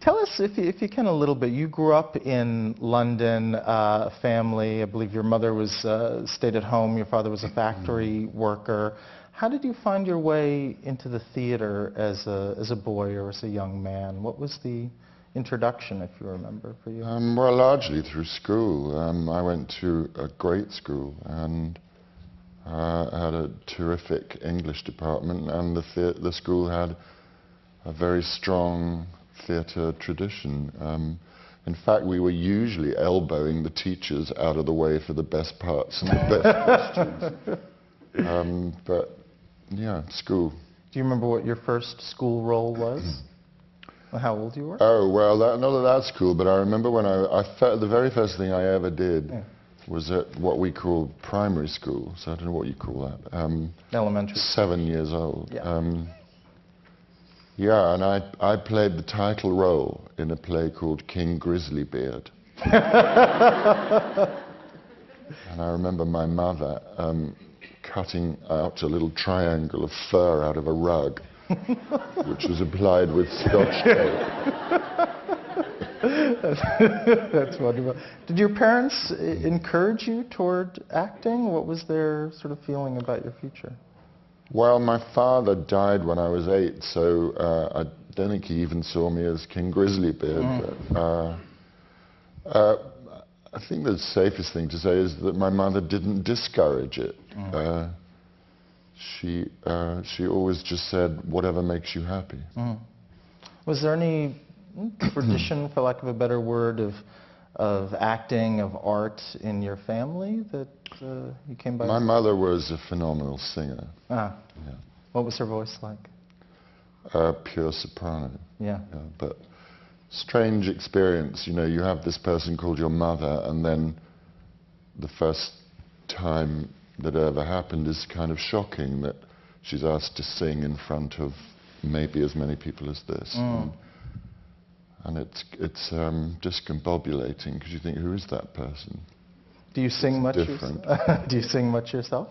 Tell us, if you can, a little bit. You grew up in London, a family. I believe your mother was stayed at home. Your father was a factory worker. How did you find your way into the theater as a boy or as a young man? What was the introduction, if you remember, for you? Well, largely through school. I went to a great school and had a terrific English department, and the school had a very strong theatre tradition. In fact, we were usually elbowing the teachers out of the way for the best parts and the best costumes. But yeah, school. Do you remember what your first school role was? How old you were? Oh, well, not at that school, but I remember when the very first thing I ever did was at what we call primary school, so I don't know what you call that. Elementary. 7 years old. Yeah. Yeah, and I played the title role in a play called King Grizzlybeard. And I remember my mother cutting out a little triangle of fur out of a rug, which was applied with Scotch tape. That's wonderful. Did your parents encourage you toward acting? What was their sort of feeling about your future? Well, my father died when I was 8, so I don't think he even saw me as King Grizzlybeard. But, I think the safest thing to say is that my mother didn't discourage it. She always just said, whatever makes you happy. Was there any tradition, for lack of a better word, of acting, of art in your family that you came by? My mother was a phenomenal singer. Ah. Yeah. What was her voice like? Pure soprano. Yeah. But strange experience, you know, you have this person called your mother, and then the first time that ever happened is kind of shocking, that she's asked to sing in front of maybe as many people as this. And it's discombobulating, because you think, who is that person? Do you sing much? Different. Do you sing much yourself?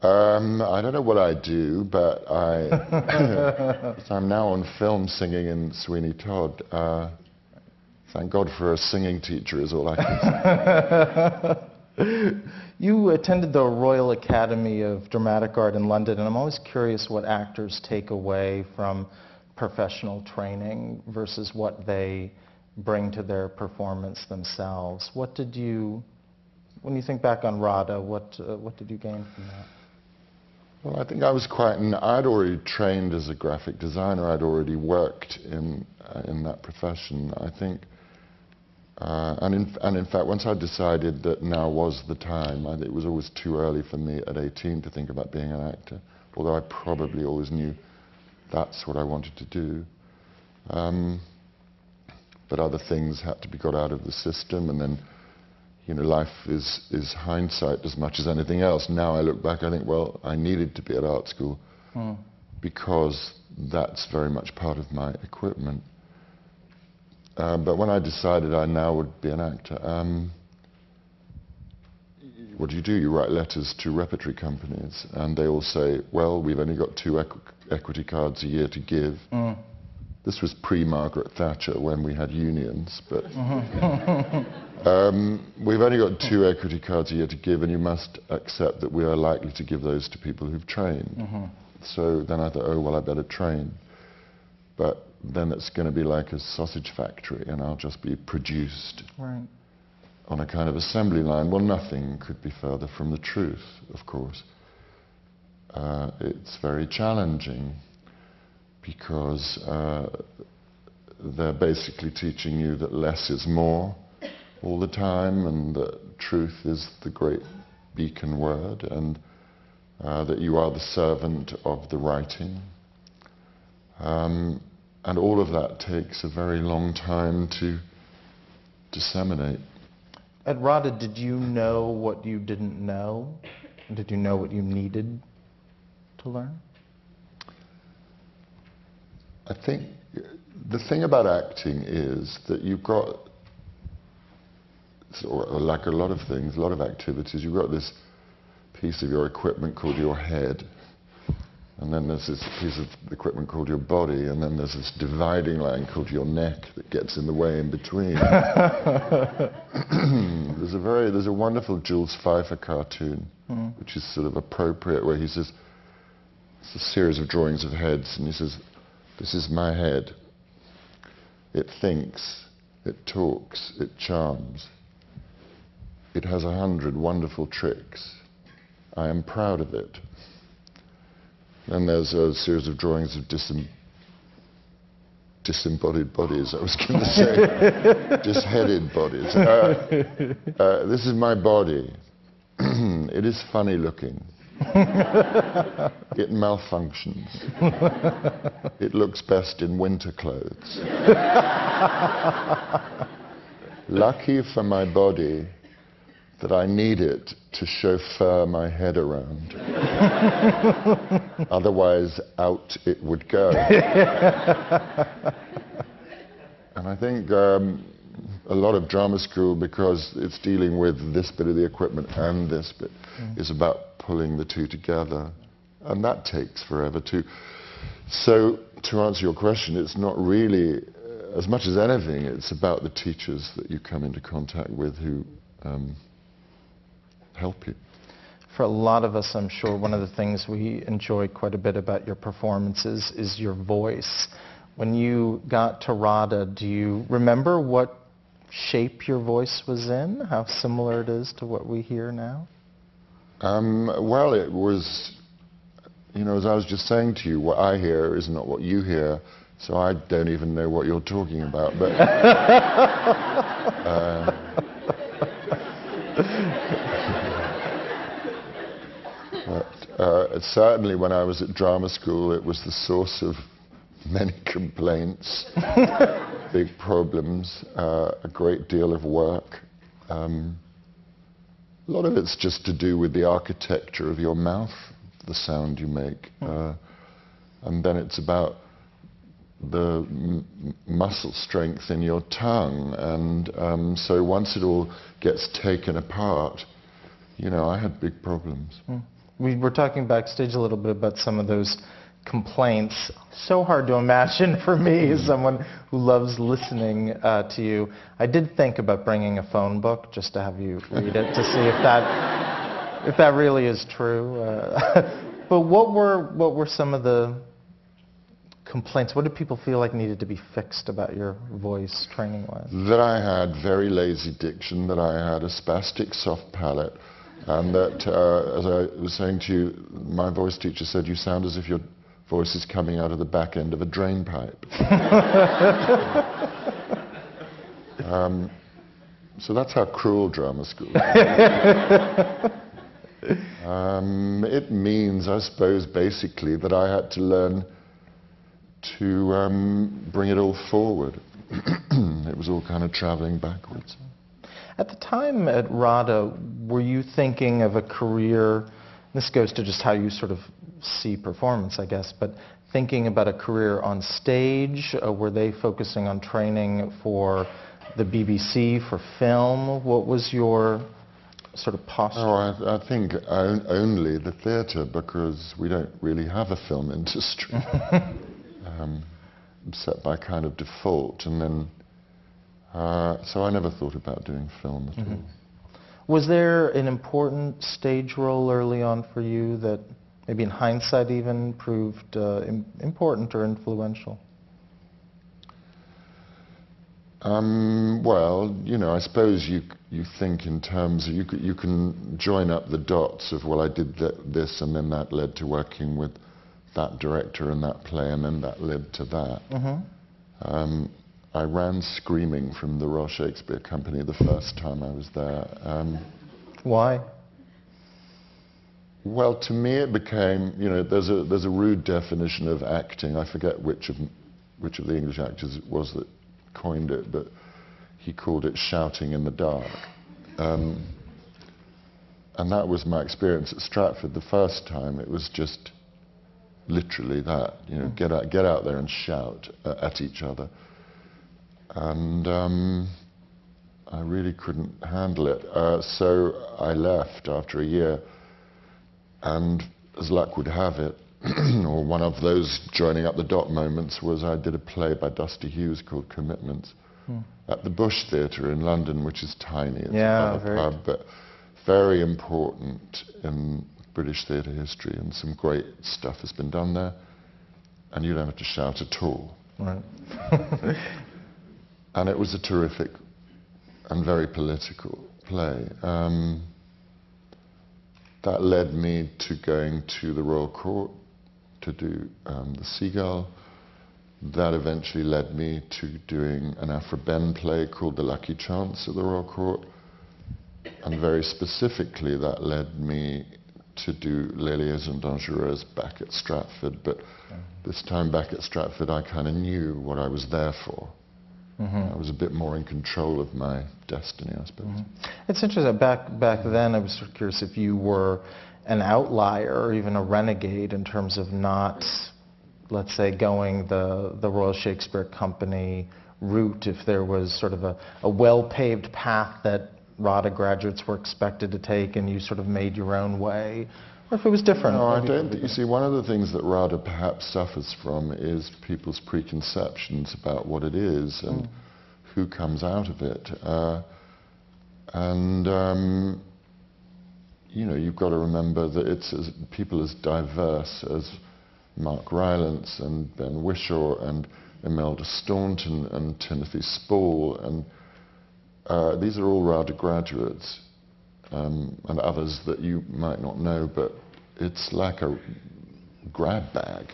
I don't know what I do, but I'm now on film singing in Sweeney Todd. Thank God for a singing teacher is all I can say. You attended the Royal Academy of Dramatic Art in London, and I'm always curious what actors take away from professional training versus what they bring to their performance themselves. What did you, when you think back on RADA, what did you gain from that? Well, I think I was I'd already trained as a graphic designer. I'd already worked in that profession, I think. And in fact, once I decided that now was the time, it was always too early for me at 18 to think about being an actor, although I probably always knew that's what I wanted to do. But other things had to be got out of the system, and then, you know, life is hindsight as much as anything else. Now I look back, I think, well, I needed to be at art school because that's very much part of my equipment. But when I decided I now would be an actor, what do? You write letters to repertory companies, and they all say, well, we've only got 2 equity cards a year to give. This was pre-Margaret Thatcher, when we had unions, but we've only got 2 equity cards a year to give, and you must accept that we are likely to give those to people who've trained. So then I thought, oh, well, I better train. But then it's going to be like a sausage factory, and I'll just be produced on a kind of assembly line. Well, nothing could be further from the truth, of course. It's very challenging, because they're basically teaching you that less is more all the time, and that truth is the great beacon word, and that you are the servant of the writing. And all of that takes a very long time to disseminate. At RADA, did you know what you didn't know? Did you know what you needed to learn? I think the thing about acting is that you've got, like a lot of things, a lot of activities, you've got this piece of your equipment called your head, And then there's this piece of equipment called your body, and then there's this dividing line called your neck that gets in the way in between. There's a wonderful Jules Pfeiffer cartoon, which is sort of appropriate, where he says, it's a series of drawings of heads, and he says, this is my head. It thinks, it talks, it charms. It has 100 wonderful tricks. I am proud of it. And there's a series of drawings of disembodied bodies, I was going to say, disheaded bodies. This is my body. It is funny looking. It malfunctions. It looks best in winter clothes. Lucky for my body that I need it to chauffeur my head around. Otherwise, out it would go. And I think a lot of drama school, because it's dealing with this bit of the equipment and this bit, is about pulling the two together. And that takes forever too. So, to answer your question, it's not really, as much as anything, it's about the teachers that you come into contact with who help you. For a lot of us, I'm sure, one of the things we enjoy quite a bit about your performances is your voice. When you got to RADA, do you remember what shape your voice was in? How similar it is to what we hear now? Well, it was, you know, as I was just saying to you, what I hear is not what you hear, so I don't even know what you're talking about. But certainly when I was at drama school, it was the source of many complaints, big problems, a great deal of work. A lot of it's just to do with the architecture of your mouth, the sound you make. And then it's about the muscle strength in your tongue. And so once it all gets taken apart, you know, I had big problems. We were talking backstage a little bit about some of those complaints. So hard to imagine for me as someone who loves listening to you. I did think about bringing a phone book just to have you read it to see if that really is true. But what were some of the complaints? What did people feel like needed to be fixed about your voice training-wise? That I had very lazy diction, that I had a spastic soft palate, and that, as I was saying to you, my voice teacher said, you sound as if your voice is coming out of the back end of a drain pipe. So that's how cruel drama school is. It means, I suppose, basically, that I had to learn to bring it all forward. It was all kind of traveling backwards. At the time at RADA, were you thinking of a career, this goes to just how you sort of see performance, I guess, but thinking about a career on stage? Were they focusing on training for the BBC, for film? What was your sort of posture? Oh, I think only the theatre, because we don't really have a film industry. Set by kind of default, and then so I never thought about doing film at all. Was there an important stage role early on for you that maybe in hindsight even proved important or influential? Well, you know, I suppose you think in terms of, you can join up the dots of, well, I did this and then that led to working with that director and that play, and then that led to that. I ran screaming from the Royal Shakespeare Company the first time I was there. Why? Well, to me it became, you know, there's a rude definition of acting. I forget which of the English actors it was that coined it, but he called it shouting in the dark. And that was my experience at Stratford the first time. It was just literally that, you know, get out there and shout at each other. And I really couldn't handle it. So I left after a year, and as luck would have it, or one of those joining up the dot moments was I did a play by Dusty Hughes called Commitments at the Bush Theatre in London, which is tiny. It's a pub, but very important in British theatre history, and some great stuff has been done there, and you don't have to shout at all. Right. And it was a terrific and very political play. That led me to going to the Royal Court to do The Seagull. That eventually led me to doing an Afro-Ben play called The Lucky Chance at the Royal Court. And very specifically, that led me to do Les Liaisons Dangereuses back at Stratford. But this time back at Stratford, I kind of knew what I was there for. I was a bit more in control of my destiny, I suppose. It's interesting. Back then, I was sort of curious if you were an outlier or even a renegade in terms of not, let's say, going the Royal Shakespeare Company route, if there was sort of a well-paved path that RADA graduates were expected to take and you sort of made your own way, or if it was different. No, I don't. You see, one of the things that RADA perhaps suffers from is people's preconceptions about what it is and who comes out of it. You know, you've got to remember that it's people as diverse as Mark Rylance and Ben Whishaw and Imelda Staunton and Timothy Spall, and these are all RADA graduates. And others that you might not know, but it's like a grab bag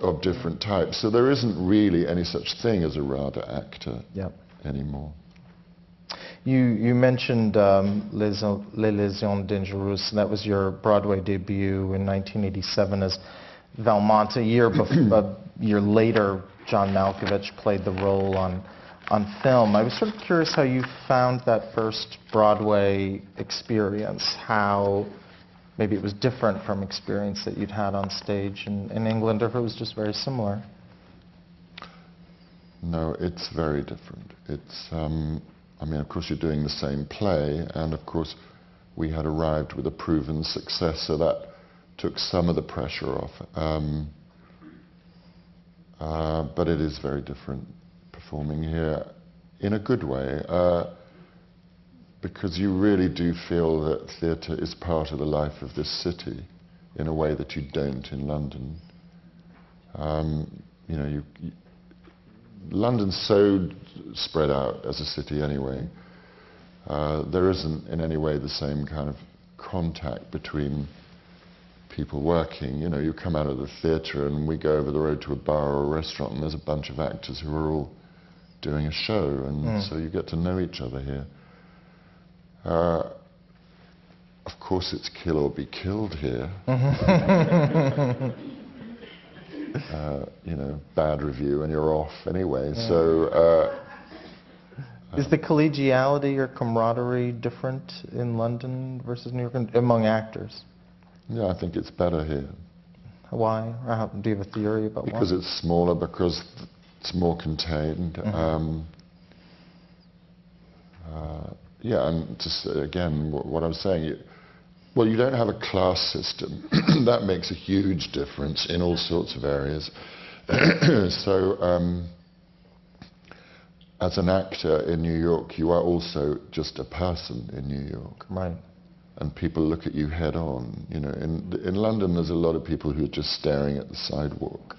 of different types. So there isn't really any such thing as a RADA actor anymore. You mentioned Les Liaisons Dangereuses. That was your Broadway debut in 1987 as Valmont. A year later, John Malkovich played the role on film. I was sort of curious how you found that first Broadway experience, how maybe it was different from experience that you'd had on stage in England, or if it was just very similar. No, it's very different. It's, I mean, of course, you're doing the same play, and of course, we had arrived with a proven success, so that took some of the pressure off. But it is very different performing here in a good way, because you really do feel that theatre is part of the life of this city in a way that you don't in London. You know, London's so spread out as a city anyway. There isn't in any way the same kind of contact between people working. You know, you come out of the theatre and we go over the road to a bar or a restaurant and there's a bunch of actors who are all doing a show, and so you get to know each other here. Of course, it's kill or be killed here. You know, bad review and you're off anyway. So, is the collegiality or camaraderie different in London versus New York among actors? Yeah, I think it's better here. Why? Do you have a theory about why? Because it's smaller, because it's more contained. Yeah, and just again, what I was saying, well, you don't have a class system. That makes a huge difference in all sorts of areas. So, as an actor in New York, you are also just a person in New York. Right. And people look at you head on. You know, in London, there's a lot of people who are just staring at the sidewalk.